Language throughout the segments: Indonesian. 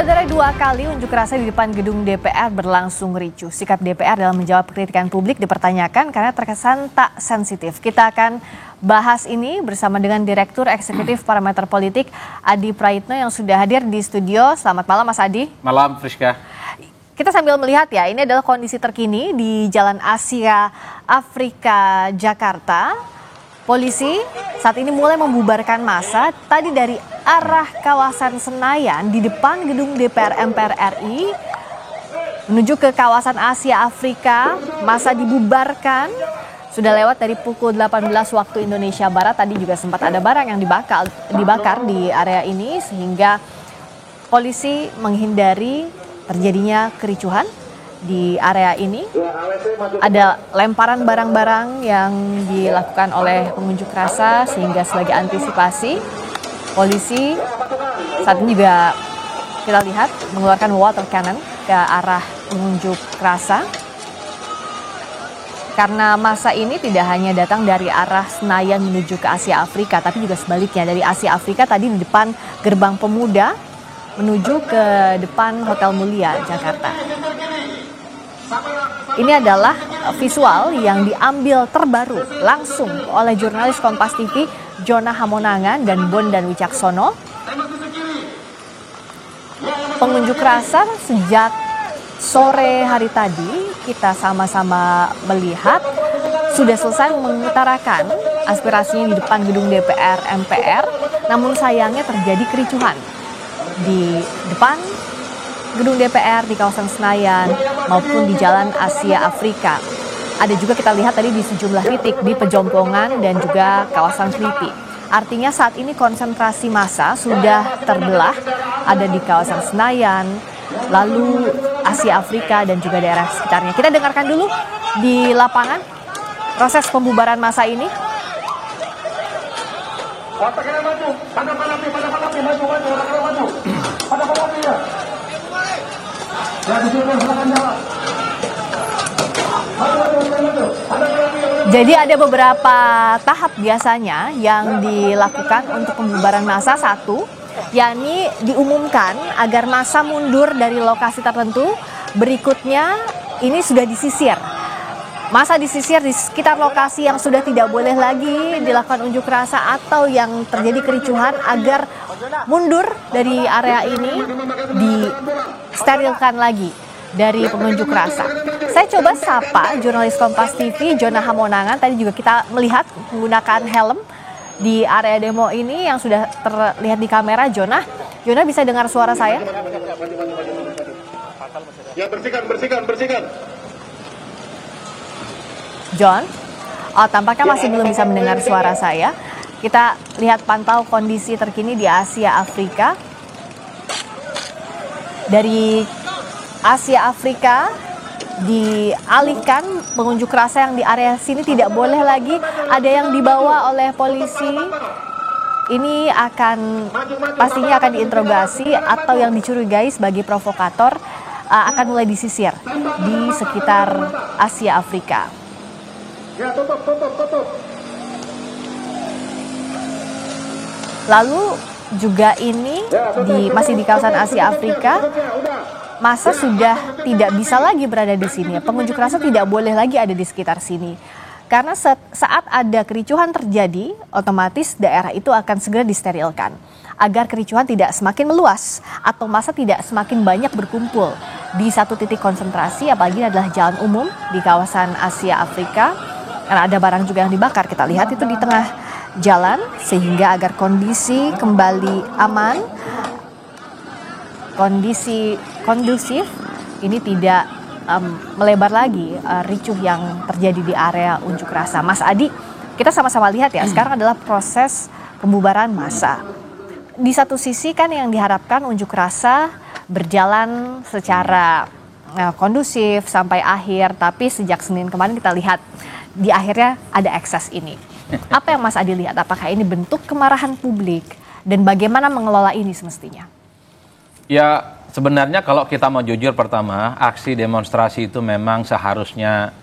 Saudara, dua kali unjuk rasa di depan gedung DPR berlangsung ricuh. Sikap DPR dalam menjawab kritikan publik dipertanyakan karena terkesan tak sensitif. Kita akan bahas ini bersama dengan Direktur Eksekutif Parameter Politik Adi Praitno yang sudah hadir di studio. Selamat malam Mas Adi. Malam Friska. Kita sambil melihat ya, ini adalah kondisi terkini di Jalan Asia Afrika Jakarta. Polisi saat ini mulai membubarkan massa tadi dari arah kawasan Senayan di depan gedung DPR MPR RI menuju ke kawasan Asia Afrika. Massa dibubarkan sudah lewat dari pukul 18 waktu Indonesia Barat. Tadi juga sempat ada barang yang dibakar di area ini sehingga polisi menghindari terjadinya kericuhan di area ini. Ada lemparan barang-barang yang dilakukan oleh pengunjuk rasa sehingga sebagai antisipasi polisi saat ini juga kita lihat mengeluarkan water cannon ke arah pengunjuk rasa. Karena massa ini tidak hanya datang dari arah Senayan menuju ke Asia Afrika, tapi juga sebaliknya dari Asia Afrika tadi di depan Gerbang Pemuda menuju ke depan Hotel Mulia Jakarta. Ini adalah visual yang diambil terbaru langsung oleh jurnalis Kompas TV Jonah Hamonangan dan Bondan Wicaksono. Pengunjuk rasa sejak sore hari tadi kita sama-sama melihat sudah selesai mengutarakan aspirasinya di depan gedung DPR MPR, namun sayangnya terjadi kericuhan di depan gedung DPR di kawasan Senayan maupun di Jalan Asia Afrika. Ada juga kita lihat tadi di sejumlah titik di Pejompongan dan juga kawasan Selipi. Artinya saat ini konsentrasi massa sudah terbelah, ada di kawasan Senayan, lalu Asia Afrika dan juga daerah sekitarnya. Kita dengarkan dulu di lapangan proses pembubaran massa ini. Jadi ada beberapa tahap biasanya yang dilakukan untuk pembubaran massa. Satu, yakni diumumkan agar massa mundur dari lokasi tertentu. Berikutnya ini sudah disisir. Massa disisir di sekitar lokasi yang sudah tidak boleh lagi dilakukan unjuk rasa atau yang terjadi kericuhan agar mundur dari area ini, disterilkan lagi dari pengunjuk rasa. Saya coba sapa jurnalis Kompas TV Jonah Hamonangan. Tadi juga kita melihat menggunakan helm di area demo ini yang sudah terlihat di kamera. Jonah bisa dengar suara saya? Ya, bersihkan. John, tampaknya masih belum bisa mendengar suara saya. Kita lihat pantau kondisi terkini di Asia Afrika. Dari Asia Afrika dialihkan pengunjuk rasa yang di area sini tidak boleh lagi ada yang dibawa oleh polisi. Ini pastinya akan diinterogasi atau yang dicurigai sebagai provokator akan mulai disisir di sekitar Asia Afrika. Ya, tutup. Lalu juga ini masih di kawasan Asia Afrika, massa sudah tidak bisa lagi berada di sini. Pengunjuk rasa tidak boleh lagi ada di sekitar sini. Karena saat ada kericuhan terjadi, otomatis daerah itu akan segera disterilkan. Agar kericuhan tidak semakin meluas atau massa tidak semakin banyak berkumpul di satu titik konsentrasi, apalagi adalah jalan umum di kawasan Asia Afrika. Karena ada barang juga yang dibakar, kita lihat itu di tengah jalan, sehingga agar kondisi kembali aman, kondisi kondusif, ini tidak melebar lagi ricuh yang terjadi di area unjuk rasa. Mas Adi, kita sama-sama lihat ya, sekarang adalah proses pembubaran massa. Di satu sisi kan yang diharapkan unjuk rasa berjalan secara kondusif sampai akhir, tapi sejak Senin kemarin kita lihat di akhirnya ada ekses ini. Apa yang Mas Adi lihat? Apakah ini bentuk kemarahan publik dan bagaimana mengelola ini semestinya? Ya, sebenarnya kalau kita mau jujur, pertama, aksi demonstrasi itu memang seharusnya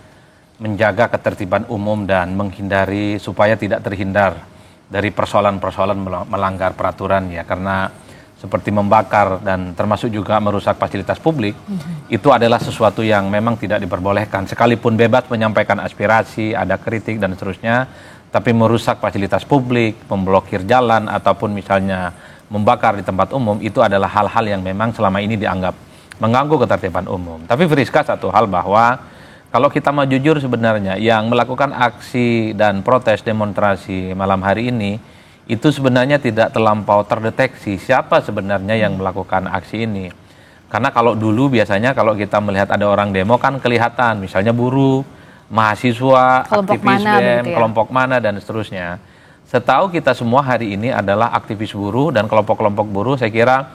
menjaga ketertiban umum dan menghindari supaya tidak terhindar dari persoalan-persoalan melanggar peraturan ya. Karena seperti membakar dan termasuk juga merusak fasilitas publik, itu adalah sesuatu yang memang tidak diperbolehkan. Sekalipun bebas menyampaikan aspirasi, ada kritik dan seterusnya, tapi merusak fasilitas publik, memblokir jalan, ataupun misalnya membakar di tempat umum, itu adalah hal-hal yang memang selama ini dianggap mengganggu ketertiban umum. Tapi Friska, satu hal bahwa kalau kita mau jujur sebenarnya, yang melakukan aksi dan protes demonstrasi malam hari ini, itu sebenarnya tidak terlampau terdeteksi siapa sebenarnya yang melakukan aksi ini. Karena kalau dulu biasanya kalau kita melihat ada orang demo kan kelihatan, misalnya buruh, mahasiswa, Kelompok aktivis mana BEM, begitu ya? kelompok mana dan seterusnya. Setahu kita semua hari ini adalah aktivis buruh dan kelompok-kelompok buruh saya kira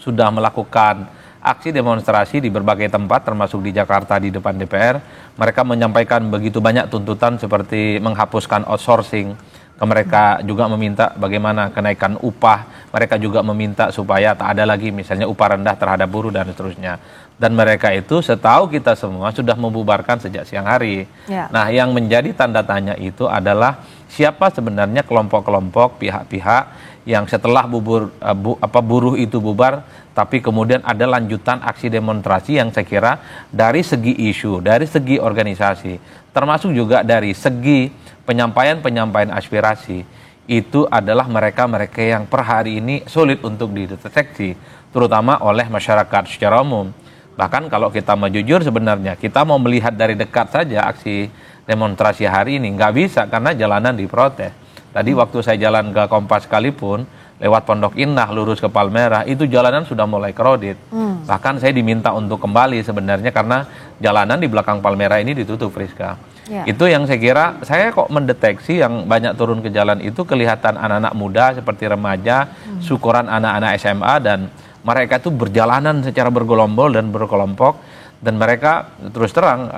sudah melakukan aksi demonstrasi di berbagai tempat termasuk di Jakarta di depan DPR. Mereka menyampaikan begitu banyak tuntutan seperti menghapuskan outsourcing, mereka juga meminta bagaimana kenaikan upah, mereka juga meminta supaya tak ada lagi misalnya upah rendah terhadap buruh dan seterusnya. Dan mereka itu setahu kita semua sudah membubarkan sejak siang hari. Ya. Nah, yang menjadi tanda tanya itu adalah siapa sebenarnya kelompok-kelompok pihak-pihak yang setelah buruh itu bubar, tapi kemudian ada lanjutan aksi demonstrasi yang saya kira dari segi isu, dari segi organisasi, termasuk juga dari segi penyampaian aspirasi, itu adalah mereka-mereka yang per hari ini sulit untuk dideteksi, terutama oleh masyarakat secara umum. Bahkan kalau kita mau jujur sebenarnya, kita mau melihat dari dekat saja aksi demonstrasi hari ini, nggak bisa karena jalanan diprotes. Tadi waktu saya jalan ke Kompas sekalipun, lewat Pondok Indah, lurus ke Palmerah, itu jalanan sudah mulai crowded. Bahkan saya diminta untuk kembali sebenarnya karena jalanan di belakang Palmerah ini ditutup, Friska. Ya. Itu yang saya kira, saya kok mendeteksi yang banyak turun ke jalan itu kelihatan anak-anak muda seperti remaja, syukuran anak-anak SMA, dan mereka itu berjalanan secara bergelombol dan berkelompok, dan mereka terus terang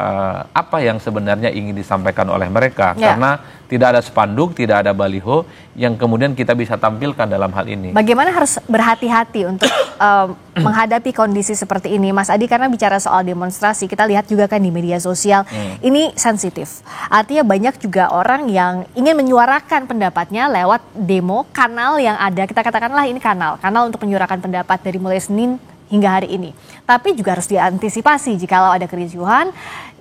apa yang sebenarnya ingin disampaikan oleh mereka. Ya. Karena tidak ada spanduk, tidak ada baliho yang kemudian kita bisa tampilkan dalam hal ini. Bagaimana harus berhati-hati untuk menghadapi kondisi seperti ini, Mas Adi? Karena bicara soal demonstrasi, kita lihat juga kan di media sosial, ini sensitif. Artinya banyak juga orang yang ingin menyuarakan pendapatnya lewat demo, kanal yang ada, kita katakanlah ini kanal untuk menyuarakan pendapat dari mulai Senin hingga hari ini. Tapi juga harus diantisipasi jikalau ada kericuhan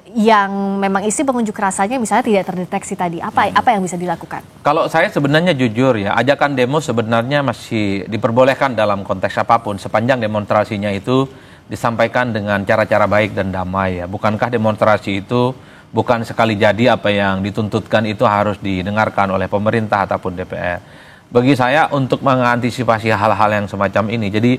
yang memang isi pengunjuk rasanya misalnya tidak terdeteksi tadi. Apa yang bisa dilakukan? Kalau saya sebenarnya jujur ya, ajakan demo sebenarnya masih diperbolehkan dalam konteks apapun sepanjang demonstrasinya itu disampaikan dengan cara-cara baik dan damai ya. Bukankah demonstrasi itu bukan sekali jadi apa yang dituntutkan itu harus didengarkan oleh pemerintah ataupun DPR. Bagi saya untuk mengantisipasi hal-hal yang semacam ini, jadi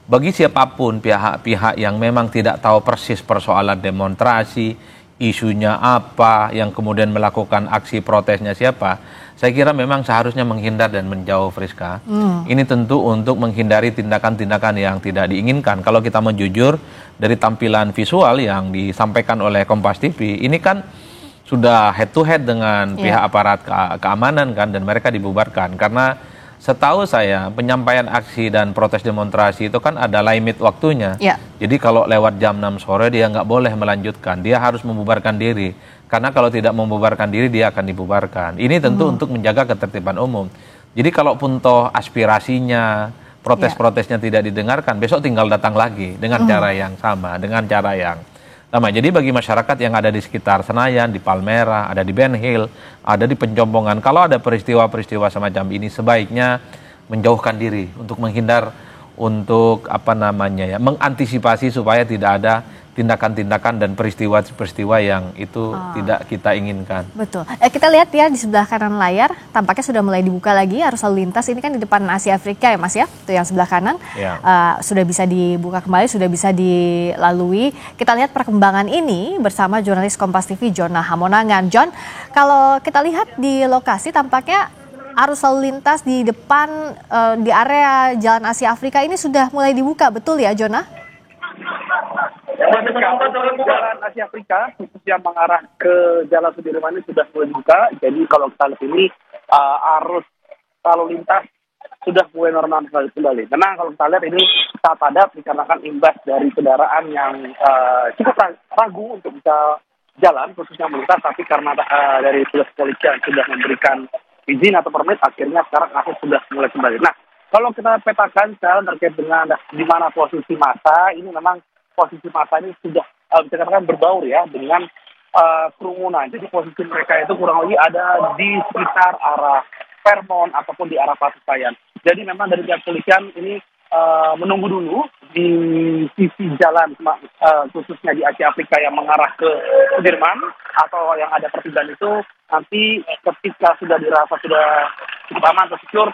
bagi siapapun pihak-pihak yang memang tidak tahu persis persoalan demonstrasi, isunya apa, yang kemudian melakukan aksi protesnya siapa, saya kira memang seharusnya menghindar dan menjauh, Friska. Ini tentu untuk menghindari tindakan-tindakan yang tidak diinginkan. Kalau kita mau jujur, dari tampilan visual yang disampaikan oleh Kompas TV, ini kan sudah head to head dengan pihak aparat keamanan kan, dan mereka dibubarkan. Karena setahu saya penyampaian aksi dan protes demonstrasi itu kan ada limit waktunya. Ya. Jadi kalau lewat jam 6 sore dia nggak boleh melanjutkan, dia harus membubarkan diri. Karena kalau tidak membubarkan diri dia akan dibubarkan. Ini tentu untuk menjaga ketertiban umum. Jadi kalaupun toh aspirasinya, protes-protesnya tidak didengarkan, besok tinggal datang lagi dengan cara yang sama, dengan cara yang sama. Jadi bagi masyarakat yang ada di sekitar Senayan, di Palmerah, ada di Ben Hill, ada di Penjompongan, kalau ada peristiwa-peristiwa semacam ini sebaiknya menjauhkan diri untuk menghindar, untuk mengantisipasi supaya tidak ada tindakan-tindakan dan peristiwa-peristiwa yang itu tidak kita inginkan. Betul. Kita lihat ya di sebelah kanan layar, tampaknya sudah mulai dibuka lagi arus lalu lintas. Ini kan di depan Asia Afrika ya Mas ya, itu yang sebelah kanan. Ya. Sudah bisa dibuka kembali, sudah bisa dilalui. Kita lihat perkembangan ini bersama jurnalis Kompas TV, Jona Hamonangan. John, kalau kita lihat di lokasi tampaknya arus lalu lintas di depan di area Jalan Asia Afrika ini sudah mulai dibuka, betul ya Jona? Jalan Asia Afrika khususnya mengarah ke Jalan Sudirman ini sudah mulai dibuka. Jadi kalau kita lihat ini arus lalu lintas sudah mulai normal kembali. Memang kalau kita lihat ini sangat padat dikarenakan imbas dari kendaraan yang cukup ragu untuk bisa jalan khususnya melintas, tapi karena dari petugas kepolisian sudah memberikan izin atau permit, akhirnya sekarang akses sudah mulai kembali. Nah, Kalau kita petakan sekarang terkait dengan di mana posisi massa, ini memang posisi massa ini sudah bisa dikatakan berbaur ya dengan kerumunan. Jadi posisi mereka itu kurang lebih ada di sekitar arah Fairmont ataupun di arah Pasupaian. Jadi memang dari pihak polisian ini menunggu dulu di sisi jalan khususnya di Asia Afrika yang mengarah ke Sudirman atau yang ada pertigaan itu, nanti ketika sudah dirasa sudah cukup aman atau secure,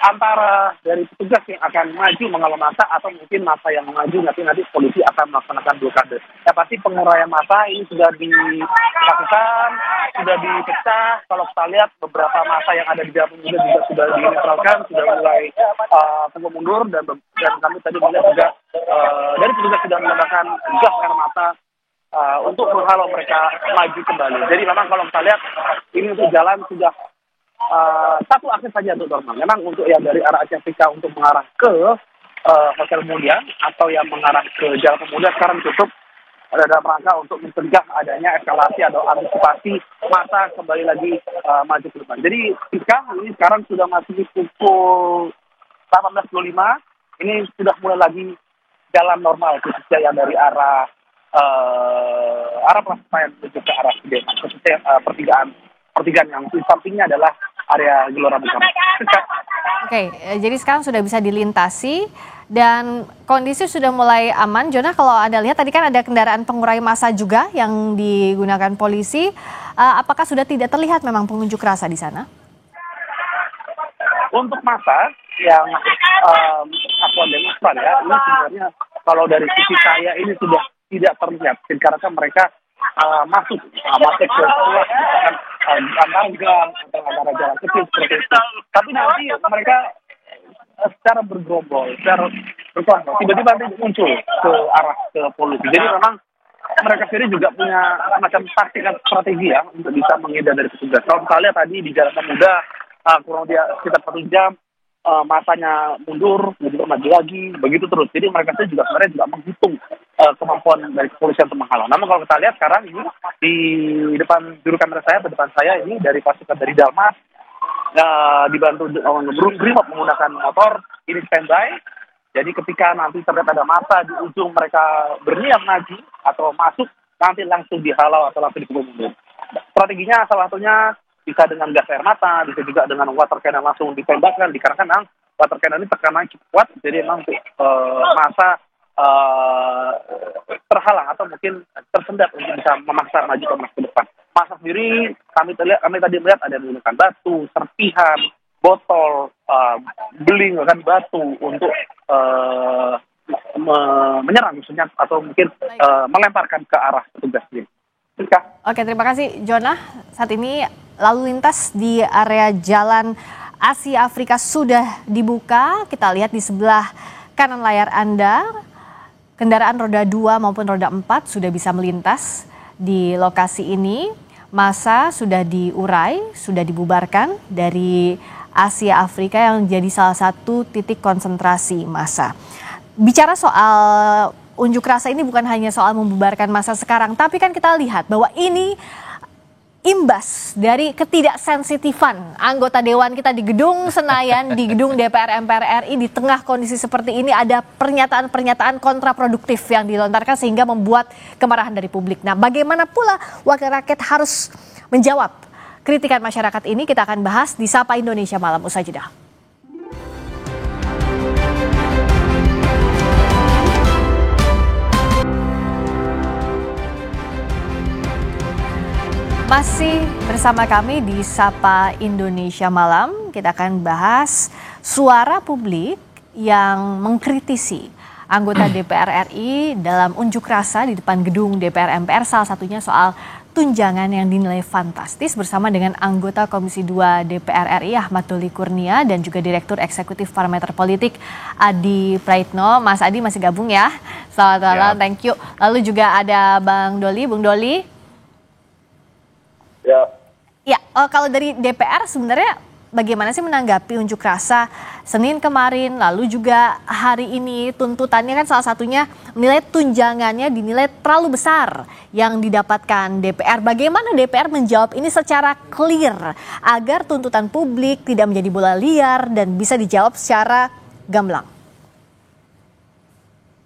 antara dari petugas yang akan maju menghalau massa atau mungkin massa yang maju nanti polisi akan melaksanakan blokade. Ya pasti penguraian massa ini sudah dilakukan, sudah dipecah. Kalau kita lihat beberapa massa yang ada di Jalan Pemuda juga sudah dinetralkan, sudah mulai tengah mundur dan kami tadi melihat juga dari petugas sudah menggunakan gas air mata untuk menghalau mereka maju kembali. Jadi memang kalau kita lihat ini untuk jalan sudah satu akses saja untuk normal. Memang untuk yang dari arah Asia Afrika untuk mengarah ke Hotel Mulia atau yang mengarah ke Jalan Pemuda sekarang ditutup dalam rangka untuk mencegah adanya eskalasi atau antisipasi massa kembali lagi maju ke depan. Jadi ini sekarang sudah masih pukul 18.25, ini sudah mulai lagi jalan normal khususnya yang dari arah Pasupaian menuju ke arah Sudirman, khususnya pertigaan yang di sampingnya adalah area Gelora Bung Karno. Oke, jadi sekarang sudah bisa dilintasi dan kondisi sudah mulai aman. Jonah, kalau Anda lihat tadi kan ada kendaraan pengurai massa juga yang digunakan polisi. Apakah sudah tidak terlihat memang pengunjuk rasa di sana? Untuk massa yang akuan demonstran ya, ini sebenarnya kalau dari sisi saya ini sudah tidak terlihat karena mereka masuk ke sekolah, antara gang atau antara jalan kecil seperti itu. Tapi nanti mereka secara bergerombol, secara berkelompok, tiba-tiba nanti muncul ke arah ke polisi. Jadi memang mereka sendiri juga punya macam taktik dan strategi ya untuk bisa menghindar dari petugas. Kalau misalnya tadi di Jalan Pemuda kurang dia sekitar 1 jam, masanya mundur, kemudian maju lagi, begitu terus. Jadi mereka sendiri juga sebenarnya juga menghitung kemampuan dari kepolisian untuk menghalau. Namun kalau kita lihat sekarang ini di depan juru kamera saya, depan saya ini dari pasukan dari Dalmas, dibantu Brimob menggunakan motor, ini standby. Jadi ketika nanti terlihat ada massa di ujung mereka berniat maju atau masuk, nanti langsung dihalau atau langsung dipukul mundur. Strateginya salah satunya bisa dengan gas air mata, bisa juga dengan water cannon langsung ditembakkan, dikarenakan water cannon ini tekanan cukup kuat, jadi memang massa terhalang atau mungkin tersendat untuk bisa memaksa maju ke depan. Massa sendiri kami tadi melihat ada yang menggunakan batu, serpihan, botol, beling, bahkan batu untuk menyerang musuhnya atau mungkin melemparkan ke arah petugas sendiri. Oke, terima kasih Jonah. Saat ini lalu lintas di area Jalan Asia Afrika sudah dibuka. Kita lihat di sebelah kanan layar Anda, kendaraan roda 2 maupun roda 4 sudah bisa melintas di lokasi ini. Massa sudah diurai, sudah dibubarkan dari Asia Afrika yang jadi salah satu titik konsentrasi massa. Bicara soal unjuk rasa ini bukan hanya soal membubarkan massa sekarang, tapi kan kita lihat bahwa ini imbas dari ketidaksensitifan anggota dewan kita di gedung Senayan, di gedung DPR MPR RI. Di tengah kondisi seperti ini ada pernyataan-pernyataan kontraproduktif yang dilontarkan sehingga membuat kemarahan dari publik. Nah, bagaimana pula wakil rakyat harus menjawab kritikan masyarakat ini? Kita akan bahas di Sapa Indonesia Malam usai jeda. Masih bersama kami di Sapa Indonesia Malam, kita akan bahas suara publik yang mengkritisi anggota DPR RI dalam unjuk rasa di depan gedung DPR MPR, salah satunya soal tunjangan yang dinilai fantastis, bersama dengan anggota Komisi 2 DPR RI Ahmad Doli Kurnia dan juga Direktur Eksekutif Parameter Politik Adi Praitno. Mas Adi masih gabung ya, selamat malam, thank you. Lalu juga ada Bung Doli. Ya, kalau dari DPR sebenarnya bagaimana sih menanggapi unjuk rasa Senin kemarin, lalu juga hari ini tuntutannya kan salah satunya menilai tunjangannya dinilai terlalu besar yang didapatkan DPR. Bagaimana DPR menjawab ini secara clear agar tuntutan publik tidak menjadi bola liar dan bisa dijawab secara gamblang?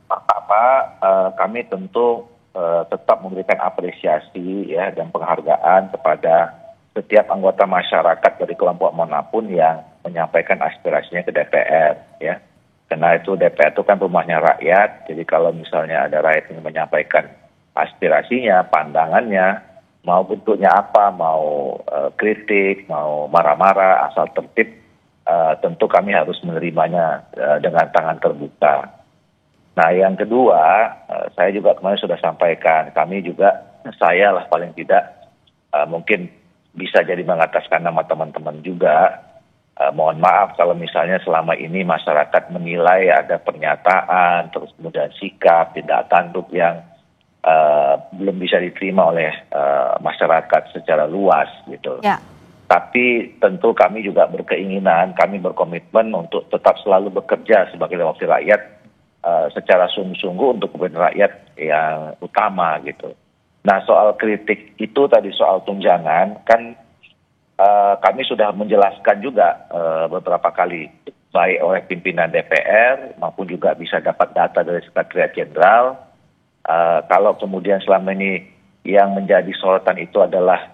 Pertama, kami tentu tetap memberikan apresiasi ya dan penghargaan kepada setiap anggota masyarakat dari kelompok manapun yang menyampaikan aspirasinya ke DPR ya. Karena itu DPR itu kan rumahnya rakyat, jadi kalau misalnya ada rakyat yang menyampaikan aspirasinya, pandangannya, mau bentuknya apa, mau kritik, mau marah-marah, asal tertib, tentu kami harus menerimanya dengan tangan terbuka. Nah yang kedua, saya juga kemarin sudah sampaikan, kami juga, saya lah paling tidak, mungkin bisa jadi mengataskan nama teman-teman juga. Mohon maaf kalau misalnya selama ini masyarakat menilai ada pernyataan, terus kemudian sikap, tindak tanduk yang belum bisa diterima oleh masyarakat secara luas gitu. Ya. Tapi tentu kami juga berkeinginan, kami berkomitmen untuk tetap selalu bekerja sebagai wakil rakyat secara sungguh-sungguh untuk kepentingan rakyat yang utama gitu. Nah soal kritik itu tadi soal tunjangan kan kami sudah menjelaskan juga beberapa kali baik oleh pimpinan DPR maupun juga bisa dapat data dari Sekretariat Jenderal. Kalau kemudian selama ini yang menjadi sorotan itu adalah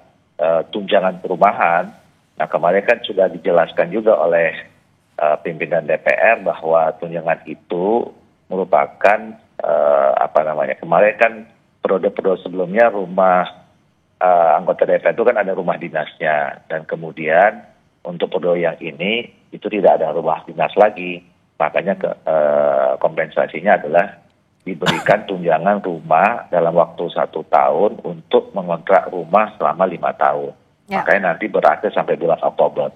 tunjangan perumahan, nah kemarin kan sudah dijelaskan juga oleh pimpinan DPR bahwa tunjangan itu merupakan kemarin kan periode-periode sebelumnya rumah anggota DPR itu kan ada rumah dinasnya, dan kemudian untuk periode yang ini itu tidak ada rumah dinas lagi, makanya kompensasinya adalah diberikan tunjangan rumah dalam waktu 1 tahun untuk mengontrak rumah selama 5 tahun. Ya. Makanya nanti berakhir sampai bulan Oktober.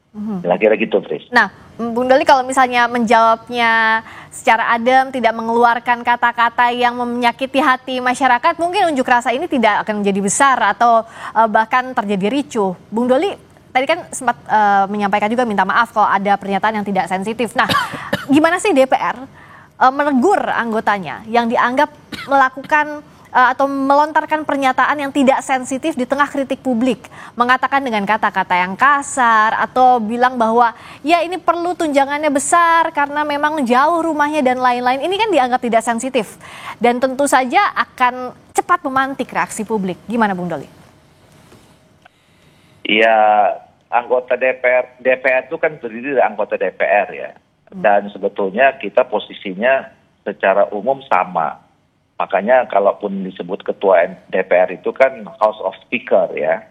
Kira-kira gitu, Tris. Nah, Bung Doli kalau misalnya menjawabnya secara adem, tidak mengeluarkan kata-kata yang menyakiti hati masyarakat, mungkin unjuk rasa ini tidak akan menjadi besar atau bahkan terjadi ricuh. Bung Doli tadi kan sempat menyampaikan juga minta maaf kalau ada pernyataan yang tidak sensitif. Nah, gimana sih DPR menegur anggotanya yang dianggap melakukan atau melontarkan pernyataan yang tidak sensitif di tengah kritik publik, mengatakan dengan kata-kata yang kasar atau bilang bahwa ya ini perlu tunjangannya besar karena memang jauh rumahnya dan lain-lain. Ini kan dianggap tidak sensitif dan tentu saja akan cepat memantik reaksi publik. Gimana Bung Doli? Ya, anggota DPR itu kan terdiri dari anggota DPR ya. Dan sebetulnya kita posisinya secara umum sama. Makanya kalaupun disebut ketua DPR itu kan House of Speaker ya.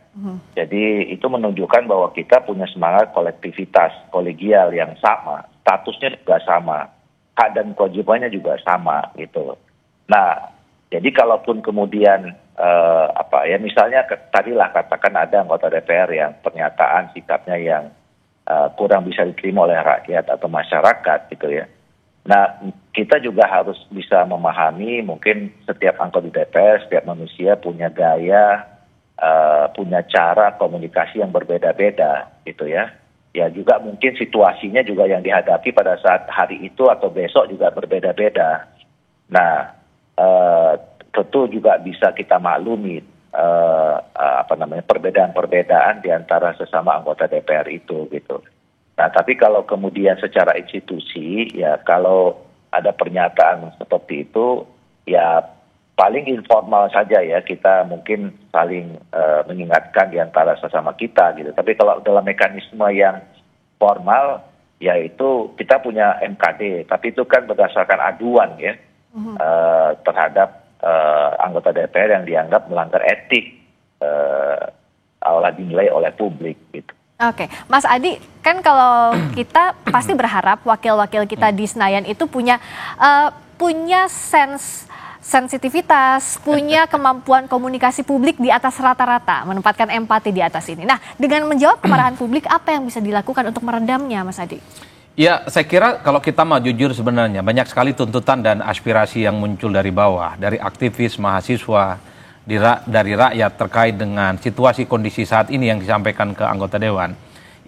Jadi itu menunjukkan bahwa kita punya semangat kolektivitas, kolegial yang sama. Statusnya juga sama. Hak dan kewajibannya juga sama gitu. Nah, jadi kalaupun kemudian misalnya tadilah katakan ada anggota DPR yang pernyataan sikapnya yang kurang bisa diterima oleh rakyat atau masyarakat gitu ya. Nah, kita juga harus bisa memahami mungkin setiap anggota DPR, setiap manusia punya gaya, punya cara komunikasi yang berbeda-beda gitu ya. Ya juga mungkin situasinya juga yang dihadapi pada saat hari itu atau besok juga berbeda-beda. Nah, tentu juga bisa kita maklumi perbedaan-perbedaan di antara sesama anggota DPR itu gitu. Nah, tapi kalau kemudian secara institusi, ya kalau ada pernyataan seperti itu, ya paling informal saja ya, kita mungkin saling mengingatkan di antara sesama kita gitu. Tapi kalau dalam mekanisme yang formal, ya itu kita punya MKD, tapi itu kan berdasarkan aduan ya, terhadap anggota DPR yang dianggap melanggar etik, dinilai oleh publik gitu. Oke, Mas Adi, kan kalau kita pasti berharap wakil-wakil kita di Senayan itu punya sensitivitas, punya kemampuan komunikasi publik di atas rata-rata, menempatkan empati di atas ini. Nah, dengan menjawab kemarahan publik, apa yang bisa dilakukan untuk meredamnya, Mas Adi? Ya, saya kira kalau kita mau jujur sebenarnya banyak sekali tuntutan dan aspirasi yang muncul dari bawah, dari aktivis, mahasiswa, dari rakyat terkait dengan situasi kondisi saat ini yang disampaikan ke anggota Dewan.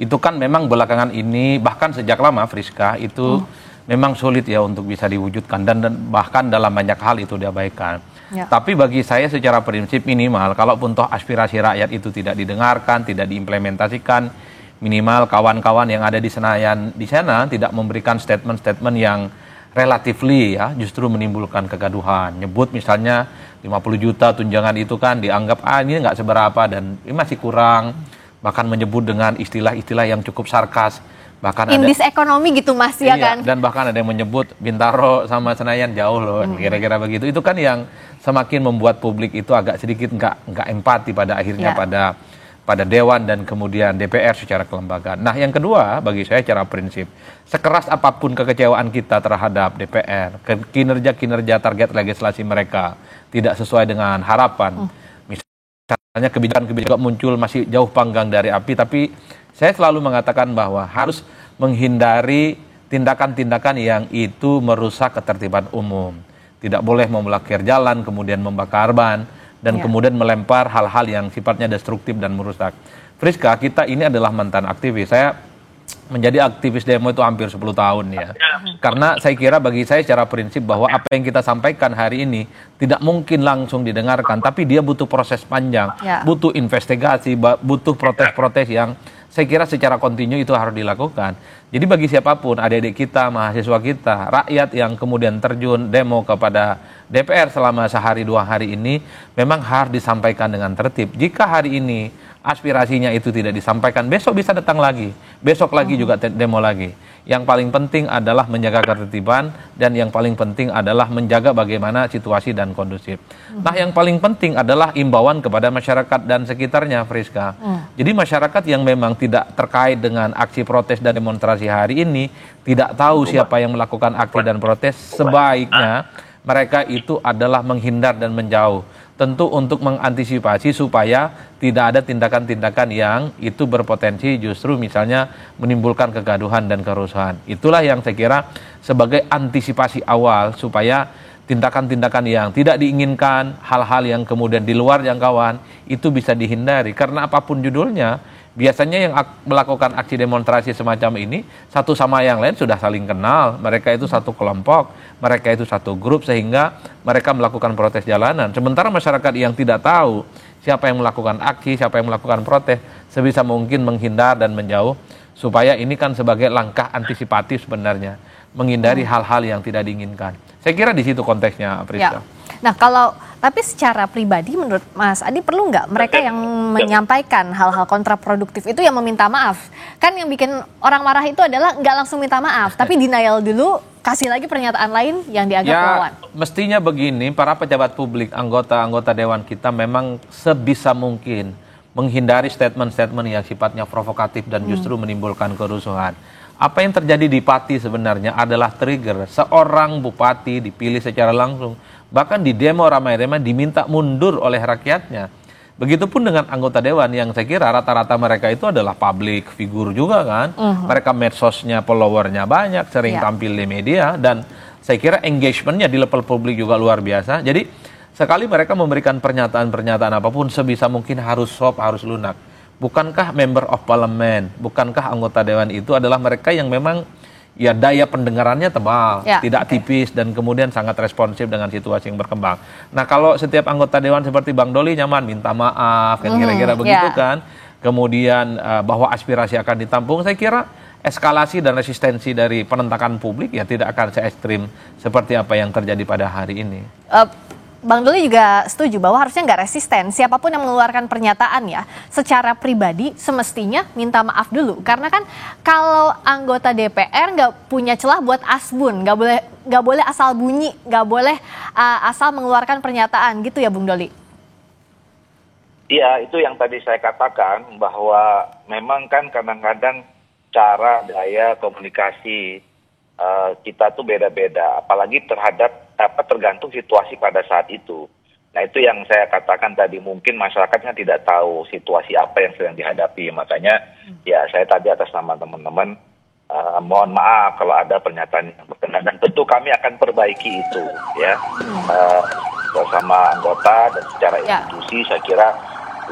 itu kan memang belakangan ini bahkan sejak lama Friska itu memang sulit ya untuk bisa diwujudkan dan bahkan dalam banyak hal itu diabaikan. Ya. Tapi bagi saya secara prinsip minimal kalaupun toh aspirasi rakyat itu tidak didengarkan, tidak diimplementasikan, minimal kawan-kawan yang ada di Senayan di sana tidak memberikan statement-statement yang relatively ya justru menimbulkan kegaduhan. Nyebut misalnya 50 juta tunjangan itu kan dianggap ini nggak seberapa dan ini masih kurang. Bahkan menyebut dengan istilah-istilah yang cukup sarkas. Bahkan Indis ekonomi gitu Mas ya kan. Dan bahkan ada yang menyebut Bintaro sama Senayan jauh loh, kira-kira begitu. Itu kan yang semakin membuat publik itu agak sedikit nggak empati pada akhirnya pada Dewan dan kemudian DPR secara kelembagaan. Nah yang kedua bagi saya secara prinsip, sekeras apapun kekecewaan kita terhadap DPR, kinerja target legislasi mereka tidak sesuai dengan harapan. Misalnya kebijakan-kebijakan muncul masih jauh panggang dari api, tapi saya selalu mengatakan bahwa harus menghindari tindakan-tindakan yang itu merusak ketertiban umum. Tidak boleh memblokir jalan, kemudian membakar ban, dan kemudian melempar hal-hal yang sifatnya destruktif dan merusak. Friska, kita ini adalah mantan aktivis. Saya menjadi aktivis demo itu hampir 10 tahun ya. Karena saya kira bagi saya secara prinsip bahwa apa yang kita sampaikan hari ini tidak mungkin langsung didengarkan, tapi dia butuh proses panjang, butuh investigasi, butuh protes-protes yang saya kira secara kontinu itu harus dilakukan. Jadi bagi siapapun, adik-adik kita, mahasiswa kita, rakyat yang kemudian terjun demo kepada DPR selama sehari 2 hari ini, memang harus disampaikan dengan tertib. Jika hari ini aspirasinya itu tidak disampaikan, besok bisa datang lagi, besok lagi juga demo lagi. Yang paling penting adalah menjaga ketertiban dan yang paling penting adalah menjaga bagaimana situasi dan kondusif. Nah yang paling penting adalah imbauan kepada masyarakat dan sekitarnya, Friska. Jadi masyarakat yang memang tidak terkait dengan aksi protes dan demonstrasi hari ini, tidak tahu siapa yang melakukan aksi dan protes, sebaiknya mereka itu adalah menghindar dan menjauh. Tentu untuk mengantisipasi supaya tidak ada tindakan-tindakan yang itu berpotensi justru misalnya menimbulkan kegaduhan dan kerusuhan. Itulah yang saya kira sebagai antisipasi awal supaya tindakan-tindakan yang tidak diinginkan, hal-hal yang kemudian di luar jangkauan itu bisa dihindari. Karena apapun judulnya, biasanya yang melakukan aksi demonstrasi semacam ini satu sama yang lain sudah saling kenal, mereka itu satu kelompok, mereka itu satu grup sehingga mereka melakukan protes jalanan. Sementara masyarakat yang tidak tahu siapa yang melakukan aksi, siapa yang melakukan protes, sebisa mungkin menghindar dan menjauh supaya ini kan sebagai langkah antisipatif sebenarnya, menghindari hal-hal yang tidak diinginkan. Saya kira di situ konteksnya, Friska. Nah tapi secara pribadi menurut Mas Adi perlu nggak mereka yang menyampaikan hal-hal kontraproduktif itu yang meminta maaf? Kan yang bikin orang marah itu adalah nggak langsung minta maaf, tapi denial dulu, kasih lagi pernyataan lain yang dianggap lawan. Mestinya begini, para pejabat publik, anggota Dewan kita memang sebisa mungkin menghindari statement-statement yang sifatnya provokatif dan justru menimbulkan kerusuhan. Apa yang terjadi di Pati sebenarnya adalah trigger. Seorang bupati dipilih secara langsung, bahkan di demo ramai-ramai diminta mundur oleh rakyatnya. Begitupun dengan anggota Dewan yang saya kira rata-rata mereka itu adalah public figure juga kan. Mereka medsosnya, followernya banyak, sering tampil di media, dan saya kira engagementnya di level publik juga luar biasa. Jadi sekali mereka memberikan pernyataan-pernyataan apapun sebisa mungkin harus soft, harus lunak. Bukankah member of parliament, bukankah anggota Dewan itu adalah mereka yang memang ya daya pendengarannya tebal, tidak tipis, dan kemudian sangat responsif dengan situasi yang berkembang. Nah kalau setiap anggota Dewan seperti Bang Doli nyaman minta maaf, kan kira-kira begitu kan, kemudian bahwa aspirasi akan ditampung, saya kira eskalasi dan resistensi dari penentakan publik ya tidak akan se-ekstrim seperti apa yang terjadi pada hari ini. Bang Doli juga setuju bahwa harusnya nggak resisten. Siapapun yang mengeluarkan pernyataan ya, secara pribadi semestinya minta maaf dulu. Karena kan kalau anggota DPR nggak punya celah buat asbun, nggak boleh asal bunyi, nggak boleh asal mengeluarkan pernyataan gitu ya, Bung Doli. Iya, itu yang tadi saya katakan bahwa memang kan kadang-kadang cara daya komunikasi kita tuh beda-beda, apalagi tergantung situasi pada saat itu. Nah itu yang saya katakan tadi, mungkin masyarakatnya tidak tahu situasi apa yang sedang dihadapi, makanya ya saya tadi atas nama teman-teman mohon maaf kalau ada pernyataan yang berkenan, dan tentu kami akan perbaiki itu ya bersama anggota dan secara institusi. Saya kira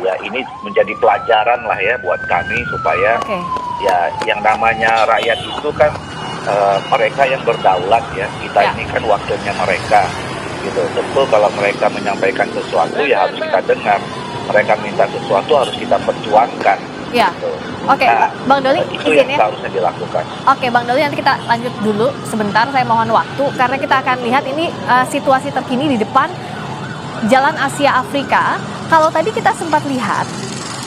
ya ini menjadi pelajaran lah ya buat kami supaya ya yang namanya rakyat itu kan mereka yang berdaulat ya. Kita Ya. ini kan wakilnya mereka gitu. Tentu kalau mereka menyampaikan sesuatu ya harus kita dengar. Mereka minta sesuatu harus kita perjuangkan. Ya. Gitu. Oke, Nah, Bang Doli, itu izin yang ya. seharusnya dilakukan. Oke, Bang Doli, nanti kita lanjut dulu sebentar. Saya mohon waktu karena kita akan lihat ini situasi terkini di depan Jalan Asia Afrika. Kalau tadi kita sempat lihat,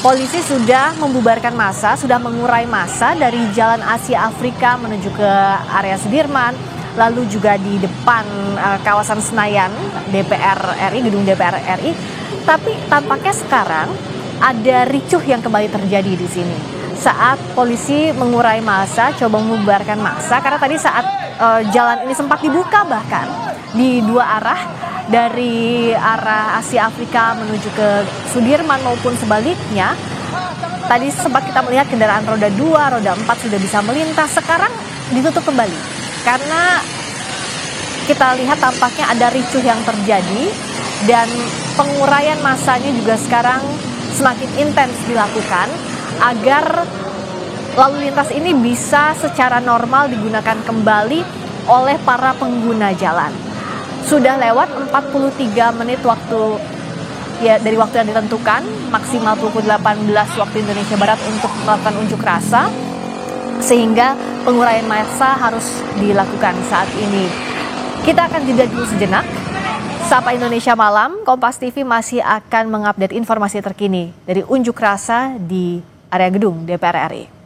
polisi sudah membubarkan massa, sudah mengurai massa dari Jalan Asia Afrika menuju ke area Sudirman, lalu juga di depan kawasan Senayan, DPR RI, gedung DPR RI. Tapi tampaknya sekarang ada ricuh yang kembali terjadi di sini. Saat polisi mengurai massa, coba membubarkan massa, karena tadi saat jalan ini sempat dibuka bahkan di dua arah, dari arah Asia Afrika menuju ke Sudirman maupun sebaliknya. Tadi sempat kita melihat kendaraan roda 2, roda 4 sudah bisa melintas, sekarang ditutup kembali. Karena kita lihat tampaknya ada ricuh yang terjadi dan penguraian massanya juga sekarang semakin intens dilakukan agar lalu lintas ini bisa secara normal digunakan kembali oleh para pengguna jalan. Sudah lewat 43 menit waktu ya dari waktu yang ditentukan, maksimal pukul 18 waktu Indonesia Barat untuk melakukan unjuk rasa, sehingga penguraian massa harus dilakukan saat ini. Kita akan jeda dulu sejenak. Sapa Indonesia Malam, Kompas TV masih akan mengupdate informasi terkini dari unjuk rasa di area gedung DPR RI.